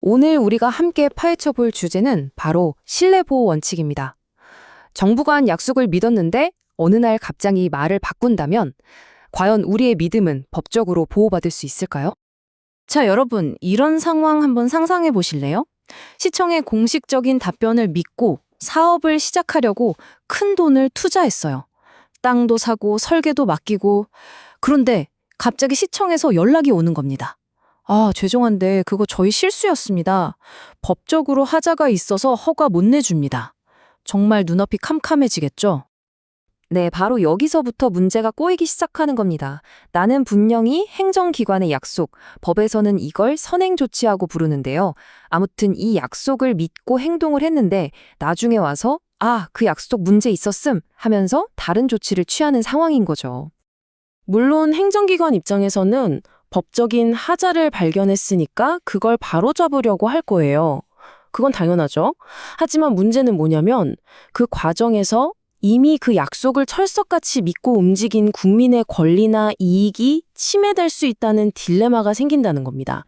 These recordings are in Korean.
오늘 우리가 함께 파헤쳐 볼 주제는 바로 신뢰보호 원칙입니다. 정부가 한 약속을 믿었는데 어느 날 갑자기 말을 바꾼다면 과연 우리의 믿음은 법적으로 보호받을 수 있을까요? 자, 여러분, 이런 상황 한번 상상해 보실래요? 시청의 공식적인 답변을 믿고 사업을 시작하려고 큰 돈을 투자했어요. 땅도 사고 설계도 맡기고. 그런데 갑자기 시청에서 연락이 오는 겁니다. 아, 죄송한데 그거 저희 실수였습니다. 법적으로 하자가 있어서 허가 못 내줍니다. 정말 눈앞이 캄캄해지겠죠? 네, 바로 여기서부터 문제가 꼬이기 시작하는 겁니다. 나는 분명히 행정기관의 약속, 법에서는 이걸 선행조치하고 부르는데요. 아무튼 이 약속을 믿고 행동을 했는데 나중에 와서 그 약속 문제 있었음 하면서 다른 조치를 취하는 상황인 거죠. 물론 행정기관 입장에서는 법적인 하자를 발견했으니까 그걸 바로잡으려고 할 거예요. 그건 당연하죠. 하지만 문제는 뭐냐면 그 과정에서 이미 그 약속을 철석같이 믿고 움직인 국민의 권리나 이익이 침해될 수 있다는 딜레마가 생긴다는 겁니다.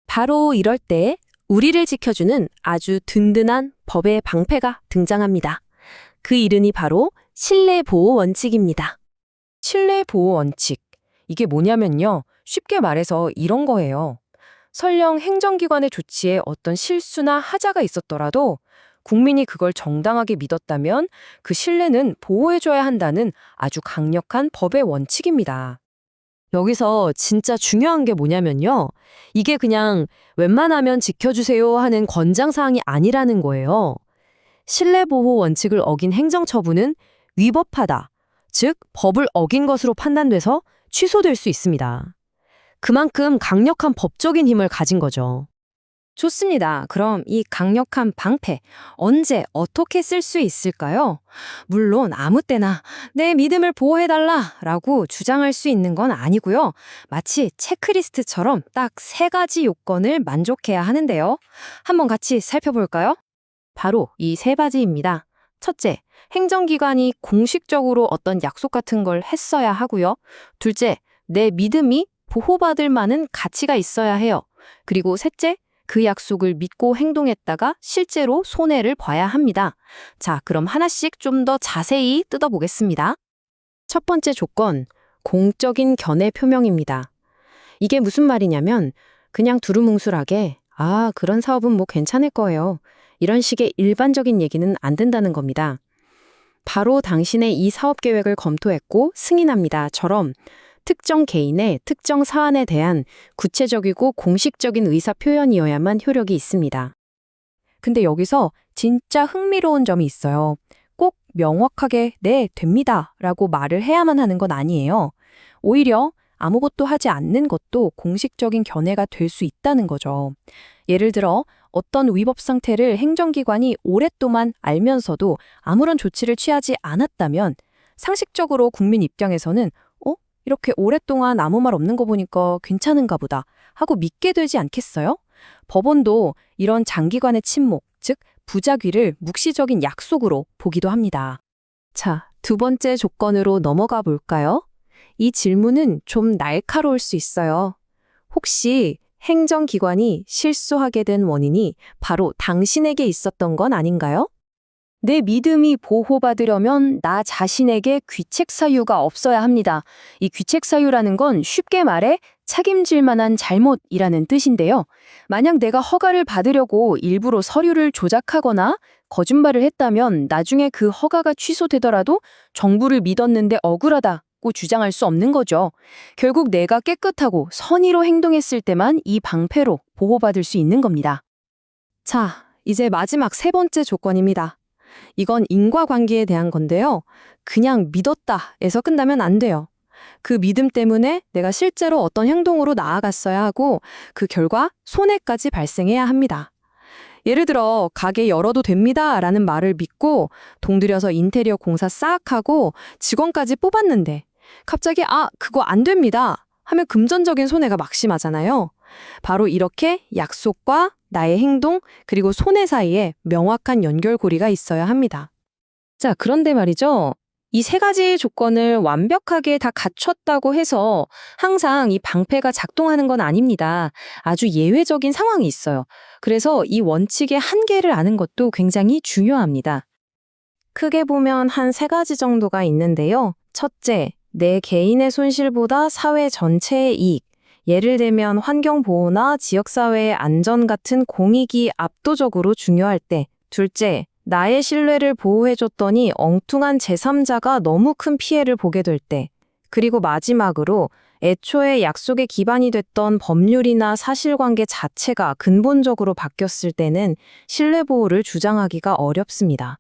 바로 이럴 때 우리를 지켜주는 아주 든든한 법의 방패가 등장합니다. 그 이름이 바로 신뢰보호 원칙입니다. 신뢰보호 원칙. 이게 뭐냐면요. 쉽게 말해서 이런 거예요. 설령 행정기관의 조치에 어떤 실수나 하자가 있었더라도 국민이 그걸 정당하게 믿었다면 그 신뢰는 보호해줘야 한다는 아주 강력한 법의 원칙입니다. 여기서 진짜 중요한 게 뭐냐면요. 이게 그냥 웬만하면 지켜주세요 하는 권장사항이 아니라는 거예요. 신뢰보호 원칙을 어긴 행정처분은 위법하다, 즉 법을 어긴 것으로 판단돼서 취소될 수 있습니다. 그만큼 강력한 법적인 힘을 가진 거죠. 좋습니다. 그럼 이 강력한 방패, 언제 어떻게 쓸 수 있을까요? 물론 아무 때나 내 믿음을 보호해달라 라고 주장할 수 있는 건 아니고요. 마치 체크리스트처럼 딱 3가지 요건을 만족해야 하는데요. 한번 같이 살펴볼까요? 바로 이 3가지입니다. 첫째, 행정기관이 공식적으로 어떤 약속 같은 걸 했어야 하고요. 둘째, 내 믿음이 보호받을 만한 가치가 있어야 해요. 그리고 셋째, 그 약속을 믿고 행동했다가 실제로 손해를 봐야 합니다. 자, 그럼 하나씩 좀 더 자세히 뜯어보겠습니다. 첫 번째 조건, 공적인 견해 표명입니다. 이게 무슨 말이냐면 그냥 두루뭉술하게 그런 사업은 뭐 괜찮을 거예요. 이런 식의 일반적인 얘기는 안 된다는 겁니다. 바로 당신의 이 사업 계획을 검토했고 승인합니다.처럼 특정 개인의 특정 사안에 대한 구체적이고 공식적인 의사 표현이어야만 효력이 있습니다. 근데 여기서 진짜 흥미로운 점이 있어요. 꼭 명확하게 네, 됩니다 라고 말을 해야만 하는 건 아니에요. 오히려 아무것도 하지 않는 것도 공식적인 견해가 될 수 있다는 거죠. 예를 들어 어떤 위법 상태를 행정기관이 오랫동안 알면서도 아무런 조치를 취하지 않았다면 상식적으로 국민 입장에서는 이렇게 오랫동안 아무 말 없는 거 보니까 괜찮은가 보다 하고 믿게 되지 않겠어요? 법원도 이런 장기간의 침묵, 즉 부작위를 묵시적인 약속으로 보기도 합니다. 자, 두 번째 조건으로 넘어가 볼까요? 이 질문은 좀 날카로울 수 있어요. 혹시 행정기관이 실수하게 된 원인이 바로 당신에게 있었던 건 아닌가요? 내 믿음이 보호받으려면 나 자신에게 귀책 사유가 없어야 합니다. 이 귀책 사유라는 건 쉽게 말해 책임질 만한 잘못이라는 뜻인데요. 만약 내가 허가를 받으려고 일부러 서류를 조작하거나 거짓말을 했다면 나중에 그 허가가 취소되더라도 정부를 믿었는데 억울하다고 주장할 수 없는 거죠. 결국 내가 깨끗하고 선의로 행동했을 때만 이 방패로 보호받을 수 있는 겁니다. 자, 이제 마지막 3번째 조건입니다. 이건 인과관계에 대한 건데요. 그냥 믿었다에서 끝나면 안 돼요. 그 믿음 때문에 내가 실제로 어떤 행동으로 나아갔어야 하고 그 결과 손해까지 발생해야 합니다. 예를 들어 가게 열어도 됩니다 라는 말을 믿고 돈 들여서 인테리어 공사 싹 하고 직원까지 뽑았는데 갑자기 그거 안 됩니다 하면 금전적인 손해가 막심하잖아요. 바로 이렇게 약속과 나의 행동 그리고 손해 사이에 명확한 연결고리가 있어야 합니다. 자, 그런데 말이죠. 이 세 가지 조건을 완벽하게 다 갖췄다고 해서 항상 이 방패가 작동하는 건 아닙니다. 아주 예외적인 상황이 있어요. 그래서 이 원칙의 한계를 아는 것도 굉장히 중요합니다. 크게 보면 한 세 가지 정도가 있는데요. 첫째, 내 개인의 손실보다 사회 전체의 이익. 예를 들면 환경보호나 지역사회의 안전 같은 공익이 압도적으로 중요할 때. 둘째, 나의 신뢰를 보호해줬더니 엉뚱한 제3자가 너무 큰 피해를 보게 될 때. 그리고 마지막으로 애초에 약속의 기반이 됐던 법률이나 사실관계 자체가 근본적으로 바뀌었을 때는 신뢰 보호를 주장하기가 어렵습니다.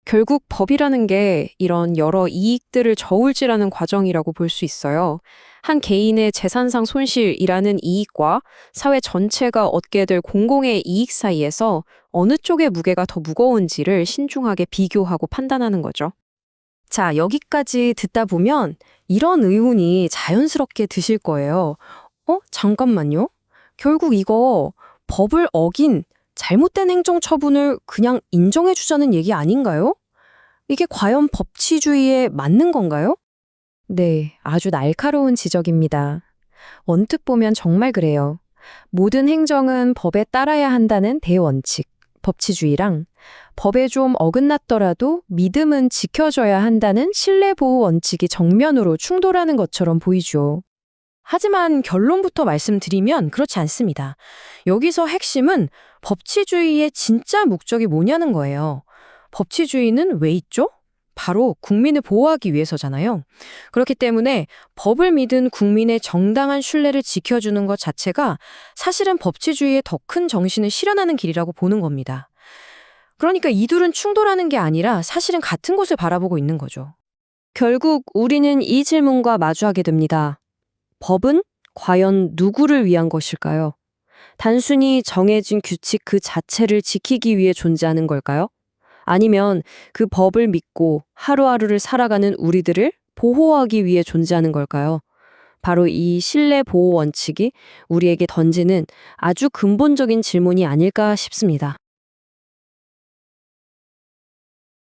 결국 법이라는 게 이런 여러 이익들을 저울질하는 과정이라고 볼 수 있어요. 한 개인의 재산상 손실이라는 이익과 사회 전체가 얻게 될 공공의 이익 사이에서 어느 쪽의 무게가 더 무거운지를 신중하게 비교하고 판단하는 거죠. 자, 여기까지 듣다 보면 이런 의문이 자연스럽게 드실 거예요. 잠깐만요. 결국 이거 법을 어긴 잘못된 행정 처분을 그냥 인정해주자는 얘기 아닌가요? 이게 과연 법치주의에 맞는 건가요? 네, 아주 날카로운 지적입니다. 언뜻 보면 정말 그래요. 모든 행정은 법에 따라야 한다는 대원칙, 법치주의랑 법에 좀 어긋났더라도 믿음은 지켜줘야 한다는 신뢰보호 원칙이 정면으로 충돌하는 것처럼 보이죠. 하지만 결론부터 말씀드리면 그렇지 않습니다. 여기서 핵심은 법치주의의 진짜 목적이 뭐냐는 거예요. 법치주의는 왜 있죠? 바로 국민을 보호하기 위해서잖아요. 그렇기 때문에 법을 믿은 국민의 정당한 신뢰를 지켜주는 것 자체가 사실은 법치주의의 더 큰 정신을 실현하는 길이라고 보는 겁니다. 그러니까 이 둘은 충돌하는 게 아니라 사실은 같은 곳을 바라보고 있는 거죠. 결국 우리는 이 질문과 마주하게 됩니다. 법은 과연 누구를 위한 것일까요? 단순히 정해진 규칙 그 자체를 지키기 위해 존재하는 걸까요? 아니면 그 법을 믿고 하루하루를 살아가는 우리들을 보호하기 위해 존재하는 걸까요? 바로 이 신뢰 보호 원칙이 우리에게 던지는 아주 근본적인 질문이 아닐까 싶습니다.